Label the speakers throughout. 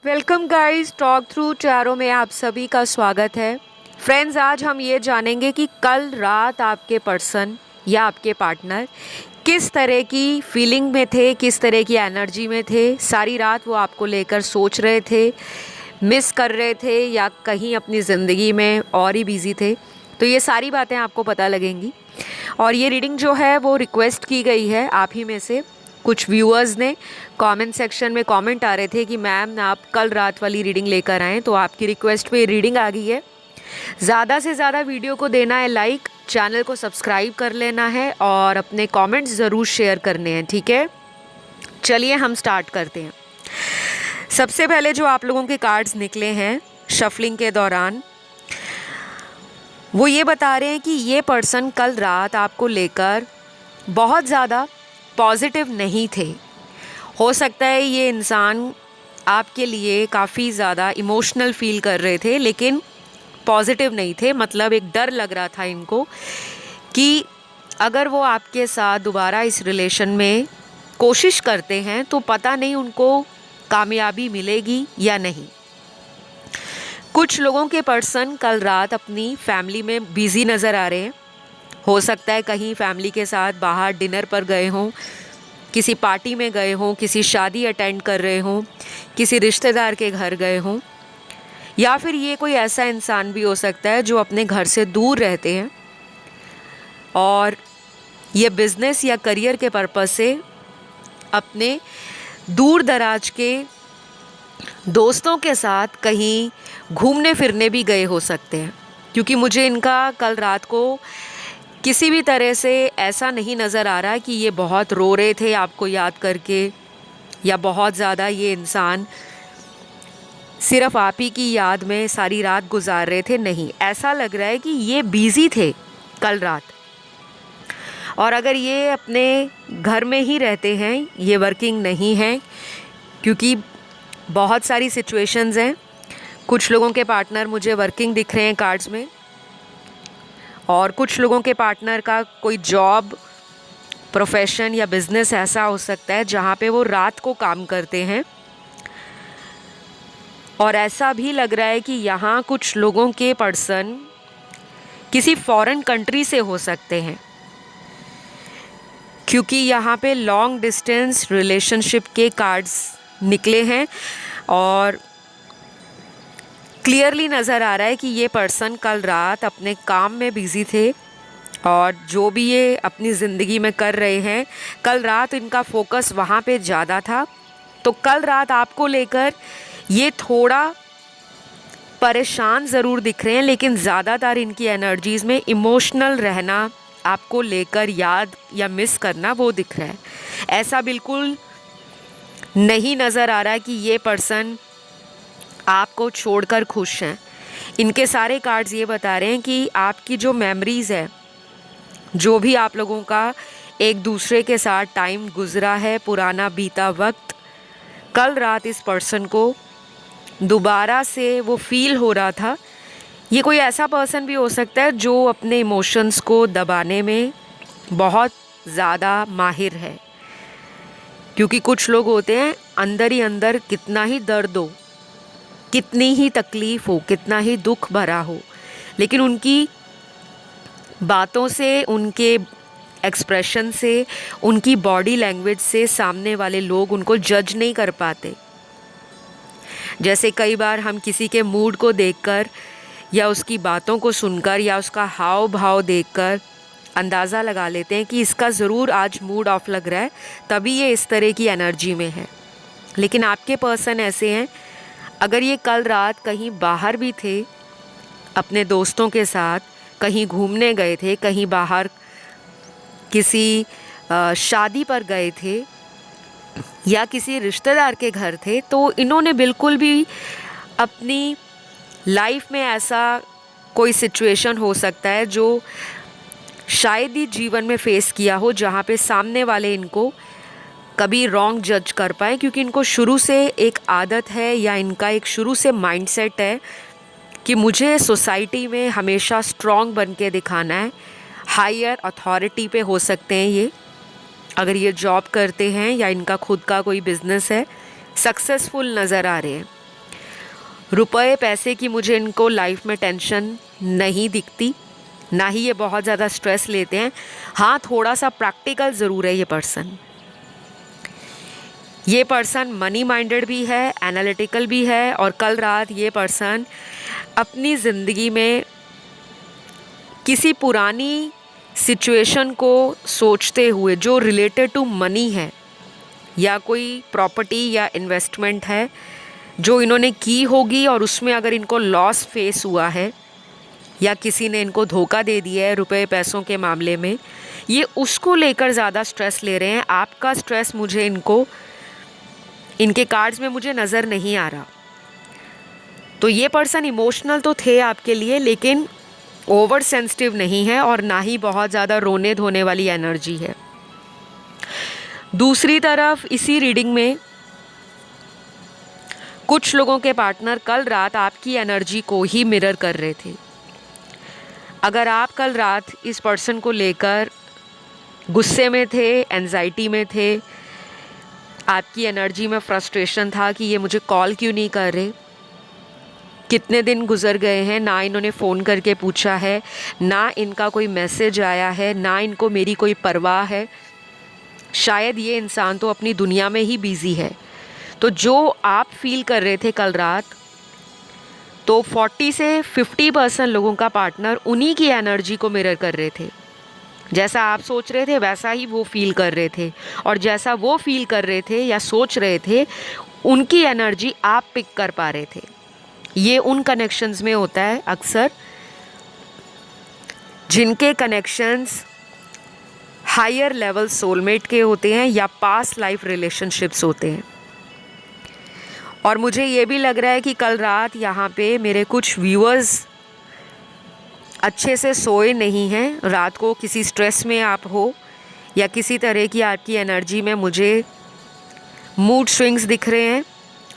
Speaker 1: Welcome guys, talk through tarot में आप सभी का स्वागत है। फ्रेंड्स, आज हम ये जानेंगे कि कल रात आपके पर्सन या आपके पार्टनर किस तरह की फीलिंग में थे, किस तरह की एनर्जी में थे। सारी रात वो आपको लेकर सोच रहे थे, मिस कर रहे थे या कहीं अपनी ज़िंदगी में और ही बिज़ी थे। तो ये सारी बातें आपको पता लगेंगी। और ये रीडिंग जो है वो रिक्वेस्ट की गई है आप ही में से कुछ व्यूअर्स ने। कमेंट सेक्शन में कमेंट आ रहे थे कि मैम आप कल रात वाली रीडिंग लेकर आएँ, तो आपकी रिक्वेस्ट पे रीडिंग आ गई है। ज़्यादा से ज़्यादा वीडियो को देना है लाइक, चैनल को सब्सक्राइब कर लेना है और अपने कमेंट्स ज़रूर शेयर करने हैं, ठीक है। चलिए हम स्टार्ट करते हैं। सबसे पहले जो आप लोगों के कार्ड्स निकले हैं शफलिंग के दौरान, वो ये बता रहे हैं कि ये पर्सन कल रात आपको लेकर बहुत ज़्यादा पॉजिटिव नहीं थे। हो सकता है ये इंसान आपके लिए काफ़ी ज़्यादा इमोशनल फील कर रहे थे, लेकिन पॉजिटिव नहीं थे। मतलब एक डर लग रहा था इनको कि अगर वो आपके साथ दोबारा इस रिलेशन में कोशिश करते हैं तो पता नहीं उनको कामयाबी मिलेगी या नहीं। कुछ लोगों के पर्सन कल रात अपनी फैमिली में बिज़ी नज़र आ रहे हैं। हो सकता है कहीं फैमिली के साथ बाहर डिनर पर गए हों, किसी पार्टी में गए हों, किसी शादी अटेंड कर रहे हों, किसी रिश्तेदार के घर गए हों, या फिर ये कोई ऐसा इंसान भी हो सकता है जो अपने घर से दूर रहते हैं और ये बिज़नेस या करियर के पर्पस से अपने दूर दराज के दोस्तों के साथ कहीं घूमने फिरने भी गए हो सकते हैं। क्योंकि मुझे इनका कल रात को किसी भी तरह से ऐसा नहीं नज़र आ रहा कि ये बहुत रो रहे थे आपको याद करके, या बहुत ज़्यादा ये इंसान सिर्फ आप ही की याद में सारी रात गुजार रहे थे। नहीं, ऐसा लग रहा है कि ये बिज़ी थे कल रात। और अगर ये अपने घर में ही रहते हैं, ये वर्किंग नहीं हैं, क्योंकि बहुत सारी सिचुएशंस हैं। कुछ लोगों के पार्टनर मुझे वर्किंग दिख रहे हैं कार्ड्स में, और कुछ लोगों के पार्टनर का कोई जॉब, प्रोफेशन या बिज़नेस ऐसा हो सकता है जहाँ पे वो रात को काम करते हैं। और ऐसा भी लग रहा है कि यहाँ कुछ लोगों के पर्सन किसी फॉरेन कंट्री से हो सकते हैं, क्योंकि यहाँ पे लॉन्ग डिस्टेंस रिलेशनशिप के कार्ड्स निकले हैं और क्लियरली नज़र आ रहा है कि ये पर्सन कल रात अपने काम में बिज़ी थे और जो भी ये अपनी ज़िंदगी में कर रहे हैं, कल रात इनका फोकस वहाँ पे ज़्यादा था। तो कल रात आपको लेकर ये थोड़ा परेशान ज़रूर दिख रहे हैं, लेकिन ज़्यादातर इनकी एनर्जीज़ में इमोशनल रहना, आपको लेकर याद या मिस करना वो दिख रहा है। ऐसा बिल्कुल नहीं नज़र आ रहा है कि ये पर्सन आपको छोड़कर खुश हैं। इनके सारे कार्ड्स ये बता रहे हैं कि आपकी जो मेमोरीज़ है, जो भी आप लोगों का एक दूसरे के साथ टाइम गुज़रा है, पुराना बीता वक्त, कल रात इस पर्सन को दोबारा से वो फील हो रहा था। ये कोई ऐसा पर्सन भी हो सकता है जो अपने इमोशंस को दबाने में बहुत ज़्यादा माहिर है। क्योंकि कुछ लोग होते हैं अंदर ही अंदर, कितना ही दर्द हो, कितनी ही तकलीफ़ हो, कितना ही दुख भरा हो, लेकिन उनकी बातों से, उनके एक्सप्रेशन से, उनकी बॉडी लैंग्वेज से सामने वाले लोग उनको जज नहीं कर पाते। जैसे कई बार हम किसी के मूड को देखकर या उसकी बातों को सुनकर या उसका हाव भाव देखकर अंदाज़ा लगा लेते हैं कि इसका ज़रूर आज मूड ऑफ लग रहा है, तभी ये इस तरह की एनर्जी में है। लेकिन आपके पर्सन ऐसे हैं, अगर ये कल रात कहीं बाहर भी थे, अपने दोस्तों के साथ कहीं घूमने गए थे, कहीं बाहर किसी शादी पर गए थे या किसी रिश्तेदार के घर थे, तो इन्होंने बिल्कुल भी अपनी लाइफ में ऐसा कोई सिचुएशन हो सकता है जो शायद ही जीवन में फ़ेस किया हो, जहाँ पे सामने वाले इनको कभी रॉन्ग जज कर पाए। क्योंकि इनको शुरू से एक आदत है या इनका एक शुरू से माइंडसेट है कि मुझे सोसाइटी में हमेशा स्ट्रॉन्ग बन के दिखाना है। हायर अथॉरिटी पे हो सकते हैं ये, अगर ये जॉब करते हैं या इनका खुद का कोई बिज़नेस है, सक्सेसफुल नज़र आ रहे हैं। रुपए पैसे की मुझे इनको लाइफ में टेंशन नहीं दिखती, ना ही ये बहुत ज़्यादा स्ट्रेस लेते हैं। हाँ, थोड़ा सा प्रैक्टिकल ज़रूर है ये पर्सन मनी माइंडेड भी है, एनालिटिकल भी है। और कल रात ये पर्सन अपनी ज़िंदगी में किसी पुरानी सिचुएशन को सोचते हुए जो रिलेटेड टू मनी है, या कोई प्रॉपर्टी या इन्वेस्टमेंट है जो इन्होंने की होगी और उसमें अगर इनको लॉस फेस हुआ है, या किसी ने इनको धोखा दे दिया है रुपए पैसों के मामले में, ये उसको लेकर ज़्यादा स्ट्रेस ले रहे हैं। आपका स्ट्रेस मुझे इनके कार्ड्स में मुझे नज़र नहीं आ रहा। तो ये पर्सन इमोशनल तो थे आपके लिए, लेकिन ओवर सेंसिटिव नहीं है और ना ही बहुत ज़्यादा रोने धोने वाली एनर्जी है। दूसरी तरफ इसी रीडिंग में कुछ लोगों के पार्टनर कल रात आपकी एनर्जी को ही मिरर कर रहे थे। अगर आप कल रात इस पर्सन को लेकर गुस्से में थे, एंजाइटी में थे, आपकी एनर्जी में फ्रस्ट्रेशन था कि ये मुझे कॉल क्यों नहीं कर रहे, कितने दिन गुजर गए हैं, ना इन्होंने फ़ोन करके पूछा है, ना इनका कोई मैसेज आया है, ना इनको मेरी कोई परवाह है, शायद ये इंसान तो अपनी दुनिया में ही बिज़ी है। तो जो आप फील कर रहे थे कल रात, तो 40 से 50% लोगों का पार्टनर उन्हीं की एनर्जी को मिरर कर रहे थे। जैसा आप सोच रहे थे वैसा ही वो फील कर रहे थे, और जैसा वो फील कर रहे थे या सोच रहे थे, उनकी एनर्जी आप पिक कर पा रहे थे। ये उन कनेक्शंस में होता है अक्सर जिनके कनेक्शंस हायर लेवल सोलमेट के होते हैं या पास्ट लाइफ रिलेशनशिप्स होते हैं। और मुझे ये भी लग रहा है कि कल रात यहाँ पे मेरे कुछ व्यूअर्स अच्छे से सोए नहीं हैं। रात को किसी स्ट्रेस में आप हो या किसी तरह की आपकी एनर्जी में मुझे मूड स्विंग्स दिख रहे हैं।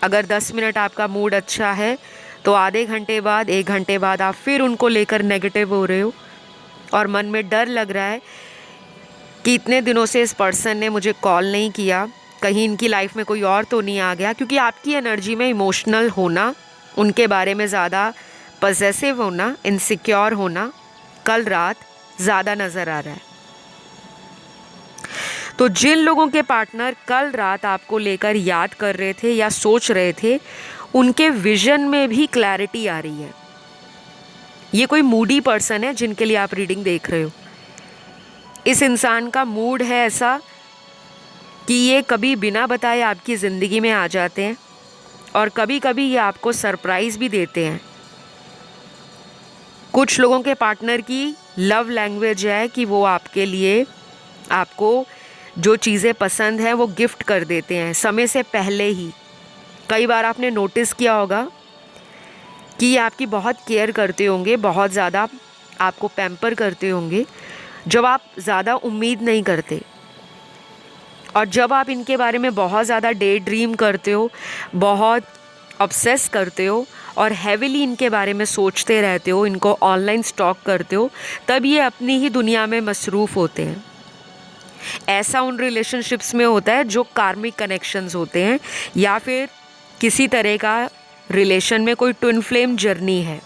Speaker 1: अगर 10 मिनट आपका मूड अच्छा है तो आधे घंटे बाद, 1 घंटे बाद आप फिर उनको लेकर नेगेटिव हो रहे हो, और मन में डर लग रहा है कि इतने दिनों से इस पर्सन ने मुझे कॉल नहीं किया, कहीं इनकी लाइफ में कोई और तो नहीं आ गया। क्योंकि आपकी एनर्जी में इमोशनल होना, उनके बारे में ज़्यादा पॉसेसिव होना, इनसिक्योर होना कल रात ज़्यादा नज़र आ रहा है। तो जिन लोगों के पार्टनर कल रात आपको लेकर याद कर रहे थे या सोच रहे थे, उनके विजन में भी क्लैरिटी आ रही है। ये कोई मूडी पर्सन है जिनके लिए आप रीडिंग देख रहे हो। इस इंसान का मूड है ऐसा कि ये कभी बिना बताए आपकी ज़िंदगी में आ जाते हैं, और कभी कभी ये आपको सरप्राइज़ भी देते हैं। कुछ लोगों के पार्टनर की लव लैंग्वेज है कि वो आपके लिए, आपको जो चीज़ें पसंद हैं वो गिफ्ट कर देते हैं समय से पहले ही। कई बार आपने नोटिस किया होगा कि ये आपकी बहुत केयर करते होंगे, बहुत ज़्यादा आपको पैम्पर करते होंगे जब आप ज़्यादा उम्मीद नहीं करते। और जब आप इनके बारे में बहुत ज़्यादा डे ड्रीम करते हो, बहुत ऑब्सेस करते हो और हैविली इनके बारे में सोचते रहते हो, इनको ऑनलाइन स्टॉक करते हो, तब ये अपनी ही दुनिया में मसरूफ़ होते हैं। ऐसा उन रिलेशनशिप्स में होता है जो कार्मिक कनेक्शंस होते हैं, या फिर किसी तरह का रिलेशन में कोई ट्विन फ्लेम जर्नी है।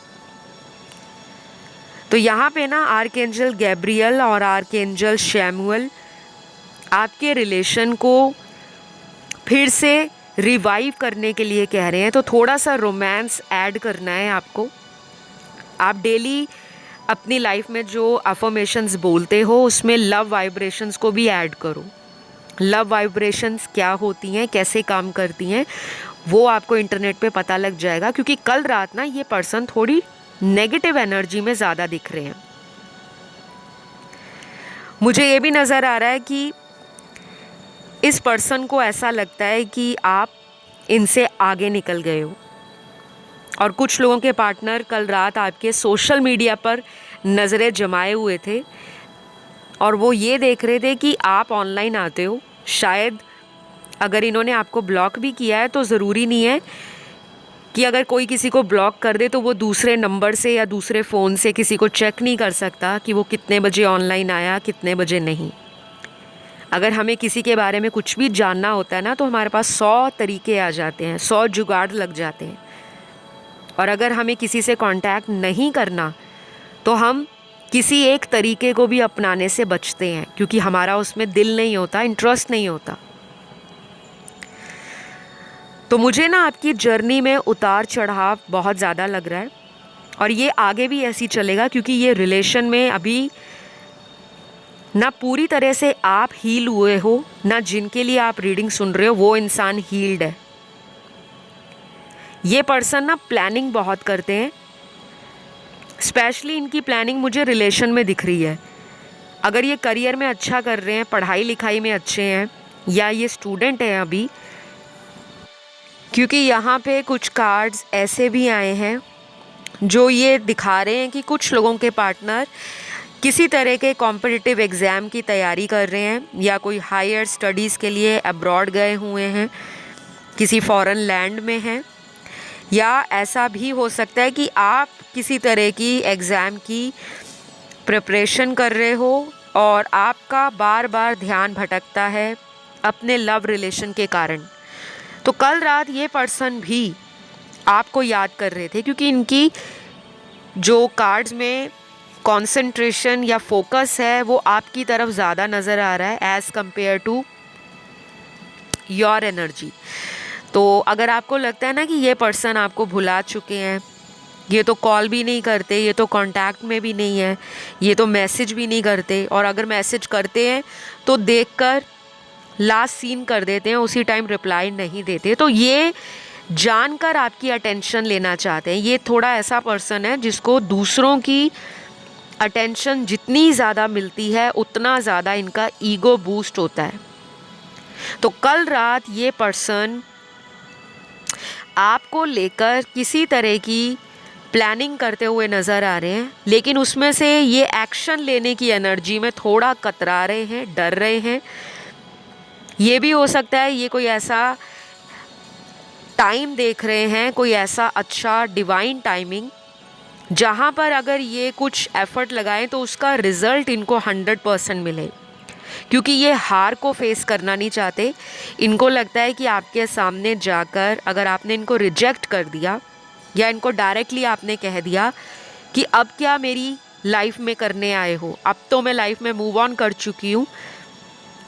Speaker 1: तो यहाँ पे ना आर्कएंजल गैब्रियल और आर्कएंजल शैमुअल आपके रिलेशन को फिर से रिवाइव करने के लिए कह रहे हैं। तो थोड़ा सा रोमांस ऐड करना है आपको। आप डेली अपनी लाइफ में जो अफर्मेशंस बोलते हो उसमें लव वाइब्रेशंस को भी ऐड करो। लव वाइब्रेशंस क्या होती हैं, कैसे काम करती हैं, वो आपको इंटरनेट पे पता लग जाएगा। क्योंकि कल रात ना ये पर्सन थोड़ी नेगेटिव एनर्जी में ज़्यादा दिख रहे हैं। मुझे ये भी नज़र आ रहा है कि इस पर्सन को ऐसा लगता है कि आप इनसे आगे निकल गए हो। और कुछ लोगों के पार्टनर कल रात आपके सोशल मीडिया पर नज़रें जमाए हुए थे, और वो ये देख रहे थे कि आप ऑनलाइन आते हो। शायद अगर इन्होंने आपको ब्लॉक भी किया है तो ज़रूरी नहीं है कि अगर कोई किसी को ब्लॉक कर दे तो वो दूसरे नंबर से या दूसरे फ़ोन से किसी को चेक नहीं कर सकता कि वो कितने बजे ऑनलाइन आया, कितने बजे नहीं। अगर हमें किसी के बारे में कुछ भी जानना होता है ना, तो हमारे पास 100 तरीके आ जाते हैं, 100 जुगाड़ लग जाते हैं। और अगर हमें किसी से कांटेक्ट नहीं करना तो हम किसी एक तरीके को भी अपनाने से बचते हैं, क्योंकि हमारा उसमें दिल नहीं होता, इंटरेस्ट नहीं होता। तो मुझे ना आपकी जर्नी में उतार चढ़ाव बहुत ज़्यादा लग रहा है, और ये आगे भी ऐसी चलेगा, क्योंकि ये रिलेशन में अभी ना पूरी तरह से आप हील हुए हो, ना जिनके लिए आप रीडिंग सुन रहे हो वो इंसान हील्ड है। ये पर्सन ना प्लानिंग बहुत करते हैं, स्पेशली इनकी प्लानिंग मुझे रिलेशन में दिख रही है। अगर ये करियर में अच्छा कर रहे हैं, पढ़ाई लिखाई में अच्छे हैं, या ये स्टूडेंट हैं अभी, क्योंकि यहाँ पे कुछ कार्ड्स ऐसे भी आए हैं जो ये दिखा रहे हैं कि कुछ लोगों के पार्टनर किसी तरह के कॉम्पिटिटिव एग्ज़ाम की तैयारी कर रहे हैं, या कोई हायर स्टडीज़ के लिए अब्रॉड गए हुए हैं, किसी फॉरेन लैंड में हैं, या ऐसा भी हो सकता है कि आप किसी तरह की एग्ज़ाम की प्रिपरेशन कर रहे हो और आपका बार बार ध्यान भटकता है अपने लव रिलेशन के कारण। तो कल रात ये पर्सन भी आपको याद कर रहे थे, क्योंकि इनकी जो कार्ड्स में कंसंट्रेशन या फोकस है वो आपकी तरफ ज़्यादा नज़र आ रहा है as compare to your energy. तो अगर आपको लगता है ना कि ये पर्सन आपको भुला चुके हैं, ये तो कॉल भी नहीं करते, ये तो कांटेक्ट में भी नहीं है, ये तो मैसेज भी नहीं करते, और अगर मैसेज करते हैं तो देखकर लास्ट सीन कर देते हैं, उसी टाइम रिप्लाई नहीं देते, तो ये जानकर आपकी अटेंशन लेना चाहते हैं। ये थोड़ा ऐसा पर्सन है जिसको दूसरों की अटेंशन जितनी ज़्यादा मिलती है उतना ज़्यादा इनका ईगो बूस्ट होता है। तो कल रात ये पर्सन आपको लेकर किसी तरह की प्लानिंग करते हुए नज़र आ रहे हैं, लेकिन उसमें से ये एक्शन लेने की एनर्जी में थोड़ा कतरा रहे हैं, डर रहे हैं। ये भी हो सकता है ये कोई ऐसा टाइम देख रहे हैं, कोई ऐसा अच्छा डिवाइन टाइमिंग, जहाँ पर अगर ये कुछ एफ़र्ट लगाएं तो उसका रिज़ल्ट इनको 100% मिले, क्योंकि ये हार को फेस करना नहीं चाहते। इनको लगता है कि आपके सामने जाकर अगर आपने इनको रिजेक्ट कर दिया, या इनको डायरेक्टली आपने कह दिया कि अब क्या मेरी लाइफ में करने आए हो, अब तो मैं लाइफ में मूव ऑन कर चुकी हूँ,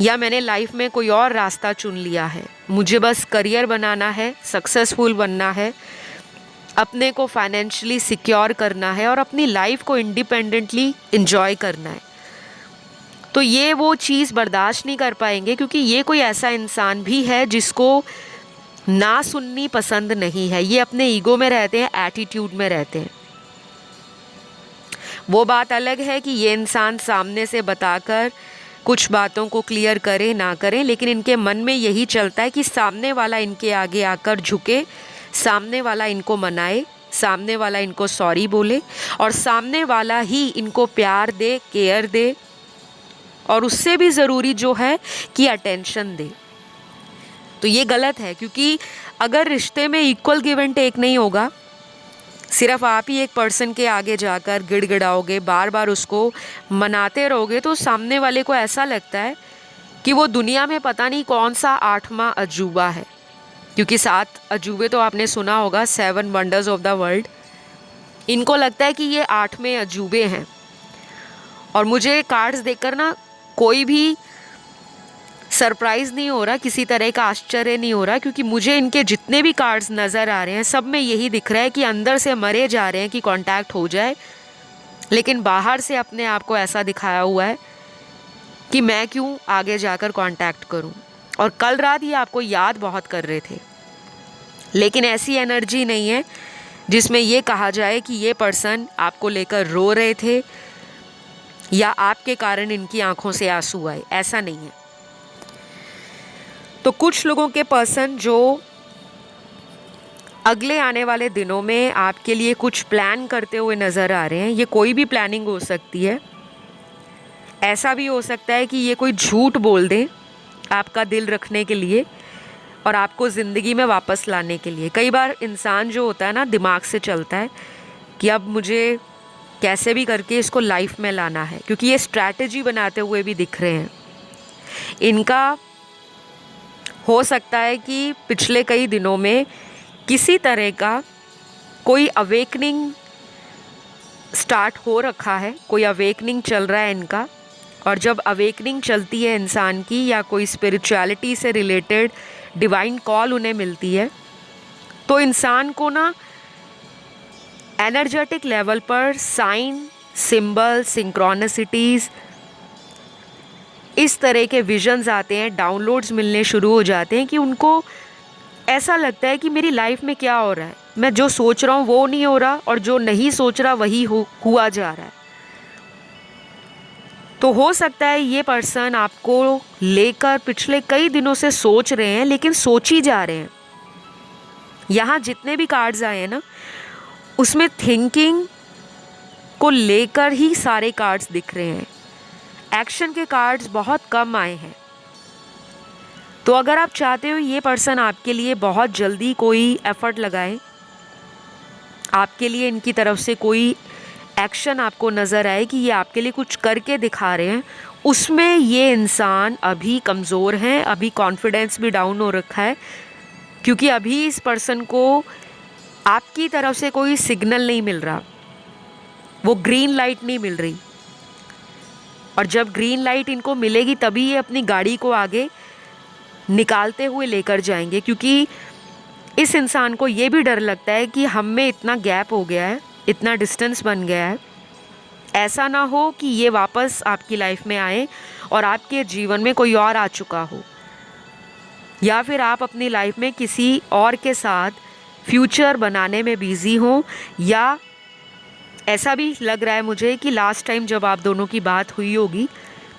Speaker 1: या मैंने लाइफ में कोई और रास्ता चुन लिया है, मुझे बस करियर बनाना है, सक्सेसफुल बनना है, अपने को फाइनेंशियली सिक्योर करना है और अपनी लाइफ को इंडिपेंडेंटली एंजॉय करना है। तो ये वो चीज़ बर्दाश्त नहीं कर पाएंगे, क्योंकि ये कोई ऐसा इंसान भी है जिसको ना सुननी पसंद नहीं है। ये अपने ईगो में रहते हैं, एटीट्यूड में रहते हैं। वो बात अलग है कि ये इंसान सामने से बताकर कुछ बातों को क्लियर करे ना करें, लेकिन इनके मन में यही चलता है कि सामने वाला इनके आगे आकर झुके, सामने वाला इनको मनाए, सामने वाला इनको सॉरी बोले, और सामने वाला ही इनको प्यार दे, केयर दे, और उससे भी ज़रूरी जो है कि अटेंशन दे। तो ये गलत है, क्योंकि अगर रिश्ते में इक्वल गिव एंड टेक नहीं होगा, सिर्फ आप ही एक पर्सन के आगे जाकर गिड़गिड़ाओगे, बार बार उसको मनाते रहोगे, तो सामने वाले को ऐसा लगता है कि वो दुनिया में पता नहीं कौन सा 8वां अजूबा है, क्योंकि 7 अजूबे तो आपने सुना होगा, 7 वंडर्स ऑफ द वर्ल्ड। इनको लगता है कि ये 8वें अजूबे हैं। और मुझे कार्ड्स देखकर ना कोई भी सरप्राइज़ नहीं हो रहा, किसी तरह का आश्चर्य नहीं हो रहा, क्योंकि मुझे इनके जितने भी कार्ड्स नज़र आ रहे हैं सब में यही दिख रहा है कि अंदर से मरे जा रहे हैं कि कांटेक्ट हो जाए, लेकिन बाहर से अपने आप को ऐसा दिखाया हुआ है कि मैं क्यों आगे जाकर कांटेक्ट करूं। और कल रात ये आपको याद बहुत कर रहे थे, लेकिन ऐसी एनर्जी नहीं है जिसमें ये कहा जाए कि ये पर्सन आपको लेकर रो रहे थे या आपके कारण इनकी आंखों से आंसू आए, ऐसा नहीं है। तो कुछ लोगों के पर्सन जो अगले आने वाले दिनों में आपके लिए कुछ प्लान करते हुए नज़र आ रहे हैं, ये कोई भी प्लानिंग हो सकती है। ऐसा भी हो सकता है कि ये कोई झूठ बोल दें आपका दिल रखने के लिए और आपको ज़िंदगी में वापस लाने के लिए। कई बार इंसान जो होता है ना, दिमाग से चलता है कि अब मुझे कैसे भी करके इसको लाइफ में लाना है, क्योंकि ये स्ट्रैटेजी बनाते हुए भी दिख रहे हैं। इनका हो सकता है कि पिछले कई दिनों में किसी तरह का कोई अवेकनिंग स्टार्ट हो रखा है, कोई अवेकनिंग चल रहा है इनका। और जब अवेकनिंग चलती है इंसान की, या कोई स्पिरिचुअलिटी से रिलेटेड डिवाइन कॉल उन्हें मिलती है, तो इंसान को ना एनर्जेटिक लेवल पर साइन, सिंबल, सिंक्रोनिसिटीज़, इस तरह के विजन्स आते हैं, डाउनलोड्स मिलने शुरू हो जाते हैं कि उनको ऐसा लगता है कि मेरी लाइफ में क्या हो रहा है, मैं जो सोच रहा हूँ वो नहीं हो रहा, और जो नहीं सोच रहा वही हुआ जा रहा है। तो हो सकता है ये पर्सन आपको लेकर पिछले कई दिनों से सोच रहे हैं, लेकिन सोच ही जा रहे हैं। यहाँ जितने भी कार्ड्स आए हैं ना, उसमें थिंकिंग को लेकर ही सारे कार्ड्स दिख रहे हैं। एक्शन के कार्ड्स बहुत कम आए हैं। तो अगर आप चाहते हो ये पर्सन आपके लिए बहुत जल्दी कोई एफर्ट लगाए, आपके लिए इनकी तरफ से कोई एक्शन आपको नज़र आए कि ये आपके लिए कुछ करके दिखा रहे हैं, उसमें ये इंसान अभी कमज़ोर हैं, अभी कॉन्फिडेंस भी डाउन हो रखा है, क्योंकि अभी इस पर्सन को आपकी तरफ से कोई सिग्नल नहीं मिल रहा, वो ग्रीन लाइट नहीं मिल रही। और जब ग्रीन लाइट इनको मिलेगी तभी ये अपनी गाड़ी को आगे निकालते हुए लेकर जाएंगे, क्योंकि इस इंसान को ये भी डर लगता है कि हम में इतना गैप हो गया है, इतना डिस्टेंस बन गया है, ऐसा ना हो कि ये वापस आपकी लाइफ में आए और आपके जीवन में कोई और आ चुका हो, या फिर आप अपनी लाइफ में किसी और के साथ फ्यूचर बनाने में बिज़ी हों, या ऐसा भी लग रहा है मुझे कि लास्ट टाइम जब आप दोनों की बात हुई होगी,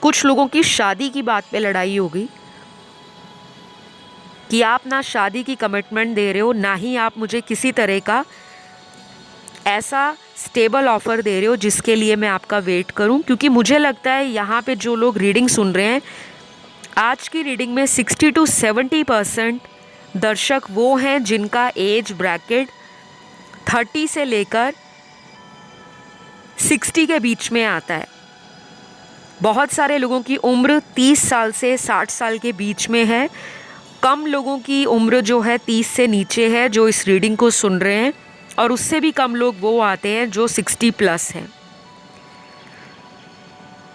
Speaker 1: कुछ लोगों की शादी की बात पे लड़ाई होगी कि आप ना शादी की कमिटमेंट दे रहे हो, ना ही आप मुझे किसी तरह का ऐसा स्टेबल ऑफ़र दे रहे हो जिसके लिए मैं आपका वेट करूं। क्योंकि मुझे लगता है यहाँ पे जो लोग रीडिंग सुन रहे हैं, आज की रीडिंग में 60 to 70% दर्शक वो हैं जिनका एज ब्रैकेट 30 से लेकर 60 के बीच में आता है। बहुत सारे लोगों की उम्र 30 साल से 60 साल के बीच में है। कम लोगों की उम्र जो है 30 से नीचे है जो इस रीडिंग को सुन रहे हैं, और उससे भी कम लोग वो आते हैं जो 60 प्लस हैं।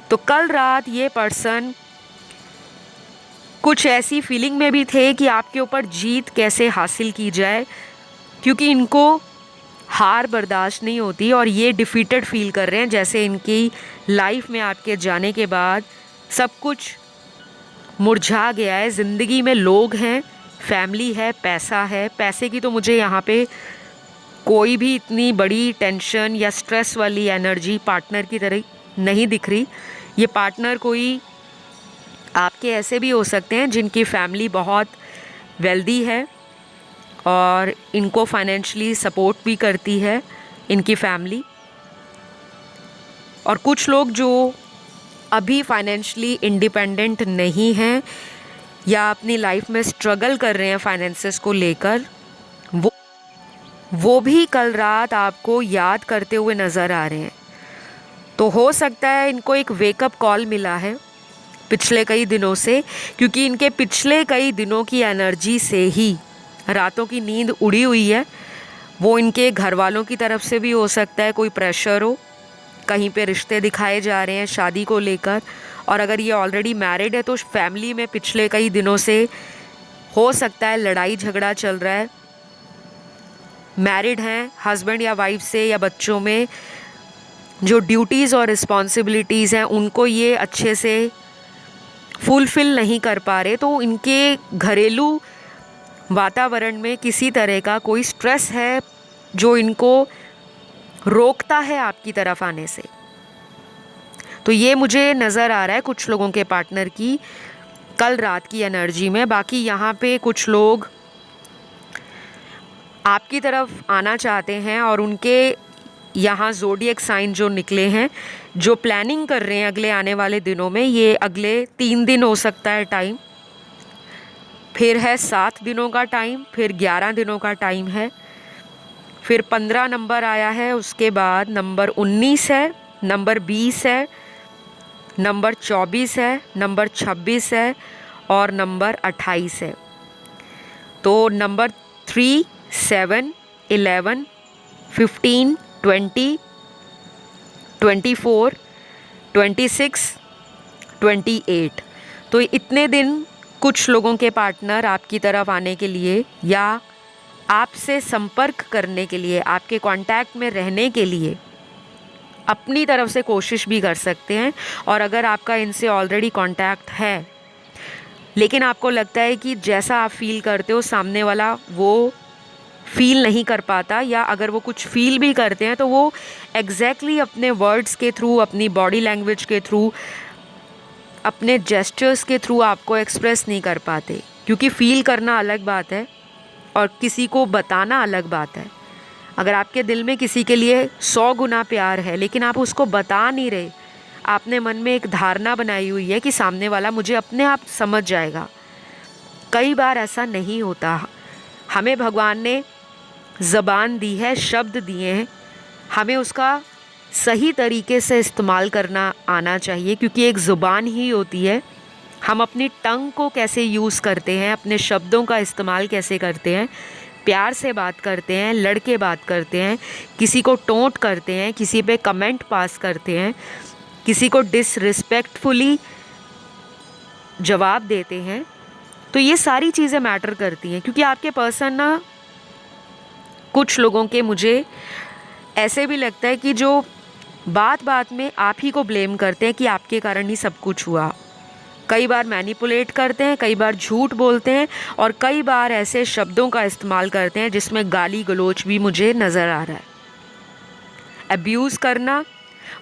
Speaker 1: तो कल रात ये पर्सन कुछ ऐसी फीलिंग में भी थे कि आपके ऊपर जीत कैसे हासिल की जाए, क्योंकि इनको हार बर्दाश्त नहीं होती और ये डिफीटेड फील कर रहे हैं, जैसे इनकी लाइफ में आपके जाने के बाद सब कुछ मुरझा गया है। ज़िंदगी में लोग हैं, फैमिली है, पैसा है। पैसे की तो मुझे यहाँ पे कोई भी इतनी बड़ी टेंशन या स्ट्रेस वाली एनर्जी पार्टनर की तरह नहीं दिख रही। ये पार्टनर कोई आपके ऐसे भी हो सकते हैं जिनकी फैमिली बहुत वेल्दी है और इनको फाइनेंशियली सपोर्ट भी करती है इनकी फैमिली। और कुछ लोग जो अभी फाइनेंशियली इंडिपेंडेंट नहीं हैं या अपनी लाइफ में स्ट्रगल कर रहे हैं फाइनेंसेस को लेकर, वो भी कल रात आपको याद करते हुए नज़र आ रहे हैं। तो हो सकता है इनको एक वेकअप कॉल मिला है पिछले कई दिनों से, क्योंकि इनके पिछले कई दिनों की एनर्जी से ही रातों की नींद उड़ी हुई है। वो इनके घर वालों की तरफ से भी हो सकता है कोई प्रेशर हो, कहीं पे रिश्ते दिखाए जा रहे हैं शादी को लेकर, और अगर ये ऑलरेडी मैरिड है तो फैमिली में पिछले कई दिनों से हो सकता है लड़ाई झगड़ा चल रहा है। मैरिड हैं, हस्बैंड या वाइफ से या बच्चों में जो ड्यूटीज़ और रिस्पॉन्सिबिलिटीज़ हैं उनको ये अच्छे से फुलफ़िल नहीं कर पा रहे, तो इनके घरेलू वातावरण में किसी तरह का कोई स्ट्रेस है जो इनको रोकता है आपकी तरफ आने से। तो ये मुझे नज़र आ रहा है कुछ लोगों के पार्टनर की कल रात की एनर्जी में। बाकी यहाँ पे कुछ लोग आपकी तरफ आना चाहते हैं और उनके यहाँ ज़ोडिएक साइन जो निकले हैं, जो प्लानिंग कर रहे हैं अगले आने वाले दिनों में, ये अगले 3 दिन हो सकता है टाइम, फिर है 7 दिनों का टाइम, फिर 11 दिनों का टाइम है, फिर 15 नंबर आया है, उसके बाद नंबर 19 है, नंबर 20 है, नंबर 24 है, नंबर 26 है और नंबर 28 है। तो नंबर 3, 7, 11, 15, 20, 24, 26, 28। तो इतने दिन कुछ लोगों के पार्टनर आपकी तरफ आने के लिए या आपसे संपर्क करने के लिए, आपके कांटेक्ट में रहने के लिए अपनी तरफ से कोशिश भी कर सकते हैं। और अगर आपका इनसे ऑलरेडी कांटेक्ट है लेकिन आपको लगता है कि जैसा आप फील करते हो सामने वाला वो फील नहीं कर पाता, या अगर वो कुछ फील भी करते हैं तो वो एग्जैक्टली अपने वर्ड्स के थ्रू, अपनी बॉडी लैंग्वेज के थ्रू, अपने जेस्चर्स के थ्रू आपको एक्सप्रेस नहीं कर पाते। क्योंकि फील करना अलग बात है और किसी को बताना अलग बात है। अगर आपके दिल में किसी के लिए 100 गुना प्यार है लेकिन आप उसको बता नहीं रहे, आपने मन में एक धारणा बनाई हुई है कि सामने वाला मुझे अपने आप समझ जाएगा, कई बार ऐसा नहीं होता। हमें भगवान ने ज़बान दी है, शब्द दिए हैं, हमें उसका सही तरीके से इस्तेमाल करना आना चाहिए। क्योंकि एक ज़ुबान ही होती है, हम अपनी टंग को कैसे यूज़ करते हैं, अपने शब्दों का इस्तेमाल कैसे करते हैं, प्यार से बात करते हैं, लड़के बात करते हैं, किसी को टोंट करते हैं, किसी पे कमेंट पास करते हैं, किसी को डिसरिस्पेक्टफुली जवाब देते हैं, तो ये सारी चीज़ें मैटर करती हैं। क्योंकि आपके पर्सन ना, कुछ लोगों के मुझे ऐसे भी लगता है कि जो बात बात में आप ही को ब्लेम करते हैं कि आपके कारण ही सब कुछ हुआ। कई बार मैनिपुलेट करते हैं, कई बार झूठ बोलते हैं और कई बार ऐसे शब्दों का इस्तेमाल करते हैं जिसमें गाली गलौज भी मुझे नज़र आ रहा है। अब्यूज़ करना,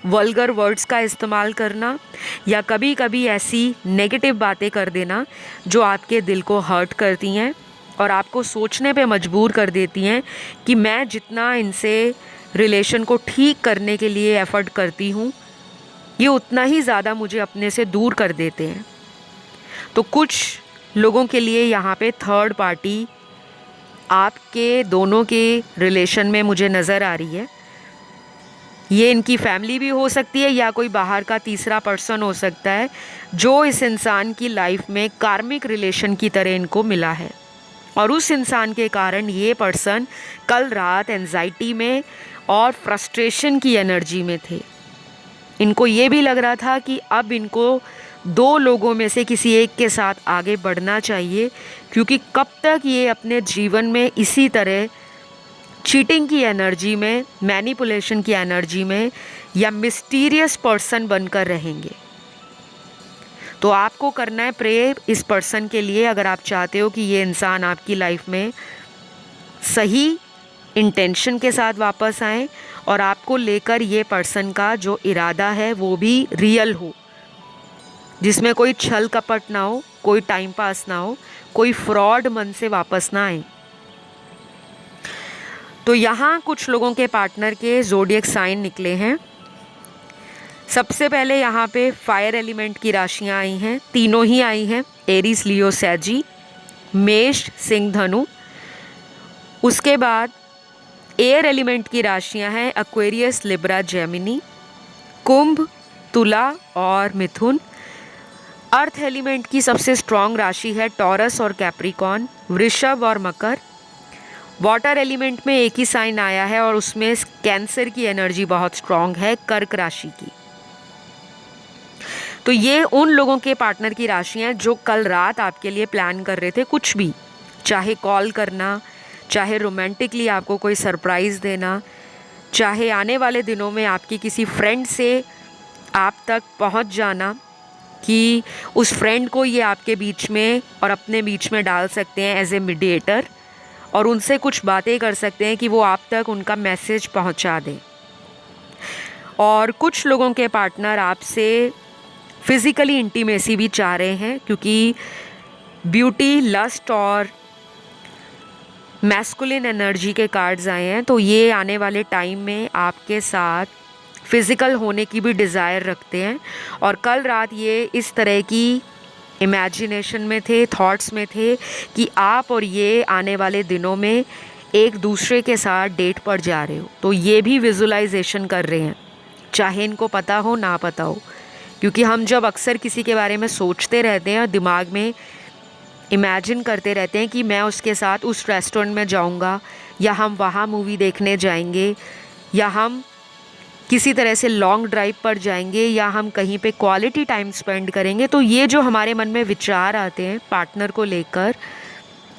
Speaker 1: वल्गर वर्ड्स का इस्तेमाल करना, या कभी कभी ऐसी नेगेटिव बातें कर देना जो आपके दिल को हर्ट करती हैं और आपको सोचने पे मजबूर कर देती हैं कि मैं जितना इनसे रिलेशन को ठीक करने के लिए एफ़र्ट करती हूँ, ये उतना ही ज़्यादा मुझे अपने से दूर कर देते हैं। तो कुछ लोगों के लिए यहाँ पे थर्ड पार्टी आपके दोनों के रिलेशन में मुझे नज़र आ रही है। ये इनकी फैमिली भी हो सकती है या कोई बाहर का तीसरा पर्सन हो सकता है जो इस इंसान की लाइफ में कार्मिक रिलेशन की तरह इनको मिला है। और उस इंसान के कारण ये पर्सन कल रात एंजाइटी में और फ्रस्ट्रेशन की एनर्जी में थे। इनको ये भी लग रहा था कि अब इनको 2 लोगों में से किसी एक के साथ आगे बढ़ना चाहिए, क्योंकि कब तक ये अपने जीवन में इसी तरह चीटिंग की एनर्जी में, मैनिपुलेशन की एनर्जी में या मिस्टीरियस पर्सन बनकर रहेंगे। तो आपको करना है प्रे इस पर्सन के लिए, अगर आप चाहते हो कि ये इंसान आपकी लाइफ में सही इंटेंशन के साथ वापस आए और आपको लेकर ये पर्सन का जो इरादा है वो भी रियल हो, जिसमें कोई छल कपट ना हो, कोई टाइम पास ना हो, कोई फ्रॉड मन से वापस ना आए। तो यहाँ कुछ लोगों के पार्टनर के ज़ोडिएक साइन निकले हैं। सबसे पहले यहाँ पे फायर एलिमेंट की राशियाँ आई हैं, तीनों ही आई हैं, एरीज, लियो, सैजी, मेष, सिंह, धनु। उसके बाद एयर एलिमेंट की राशियाँ हैं, एक्वेरियस, लिब्रा, जेमिनी, कुंभ, तुला और मिथुन। अर्थ एलिमेंट की सबसे स्ट्रॉन्ग राशि है टॉरस और कैप्रिकॉन, वृषभ और मकर। वाटर एलिमेंट में एक ही साइन आया है और उसमें कैंसर की एनर्जी बहुत स्ट्रॉन्ग है, कर्क राशि की। तो ये उन लोगों के पार्टनर की राशियाँ हैं जो कल रात आपके लिए प्लान कर रहे थे कुछ भी, चाहे कॉल करना, चाहे रोमांटिकली आपको कोई सरप्राइज़ देना, चाहे आने वाले दिनों में आपकी किसी फ्रेंड से आप तक पहुंच जाना कि उस फ्रेंड को ये आपके बीच में और अपने बीच में डाल सकते हैं एज ए मीडिएटर और उनसे कुछ बातें कर सकते हैं कि वो आप तक उनका मैसेज पहुंचा दें। और कुछ लोगों के पार्टनर आपसे फिज़िकली इंटीमेसी भी चाह रहे हैं, क्योंकि ब्यूटी, लस्ट और मैस्कुलिन एनर्जी के कार्ड्स आए हैं। तो ये आने वाले टाइम में आपके साथ फिज़िकल होने की भी डिज़ायर रखते हैं। और कल रात ये इस तरह की इमेजिनेशन में थे, थॉट्स में थे कि आप और ये आने वाले दिनों में एक दूसरे के साथ डेट पर जा रहे हो। तो ये भी विजुलाइजेशन कर रहे हैं, चाहे इनको पता हो ना पता हो। क्योंकि हम जब अक्सर किसी के बारे में सोचते रहते हैं, दिमाग में इमेजिन करते रहते हैं कि मैं उसके साथ उस रेस्टोरेंट में जाऊंगा या हम वहाँ मूवी देखने जाएंगे, या हम किसी तरह से लॉन्ग ड्राइव पर जाएंगे, या हम कहीं पे क्वालिटी टाइम स्पेंड करेंगे। तो ये जो हमारे मन में विचार आते हैं पार्टनर को लेकर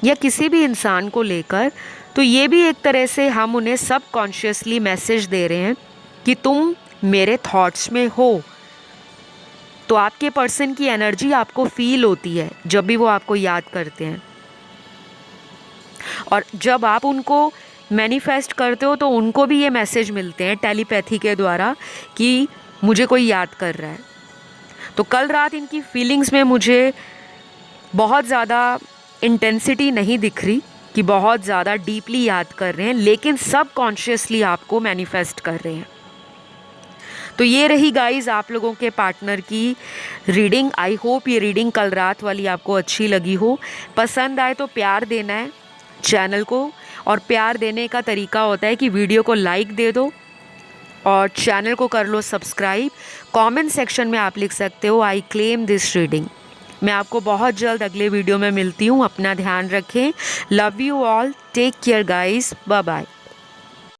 Speaker 1: या किसी भी इंसान को लेकर, तो ये भी एक तरह से हम उन्हें सबकॉन्शियसली मैसेज दे रहे हैं कि तुम मेरे थॉट्स में हो। तो आपके पर्सन की एनर्जी आपको फील होती है जब भी वो आपको याद करते हैं, और जब आप उनको मैनिफेस्ट करते हो तो उनको भी ये मैसेज मिलते हैं टेलीपैथी के द्वारा कि मुझे कोई याद कर रहा है। तो कल रात इनकी फीलिंग्स में मुझे बहुत ज़्यादा इंटेंसिटी नहीं दिख रही कि बहुत ज़्यादा डीपली याद कर रहे हैं, लेकिन सबकॉन्शियसली आपको मैनिफेस्ट कर रहे हैं। तो ये रही गाइस आप लोगों के पार्टनर की रीडिंग। आई होप ये रीडिंग कल रात वाली आपको अच्छी लगी हो। पसंद आए तो प्यार देना है चैनल को, और प्यार देने का तरीका होता है कि वीडियो को लाइक दे दो और चैनल को कर लो सब्सक्राइब। कमेंट सेक्शन में आप लिख सकते हो आई क्लेम दिस रीडिंग। मैं आपको बहुत जल्द अगले वीडियो में मिलती हूँ। अपना ध्यान रखें। Love you all, take care guys, bye bye.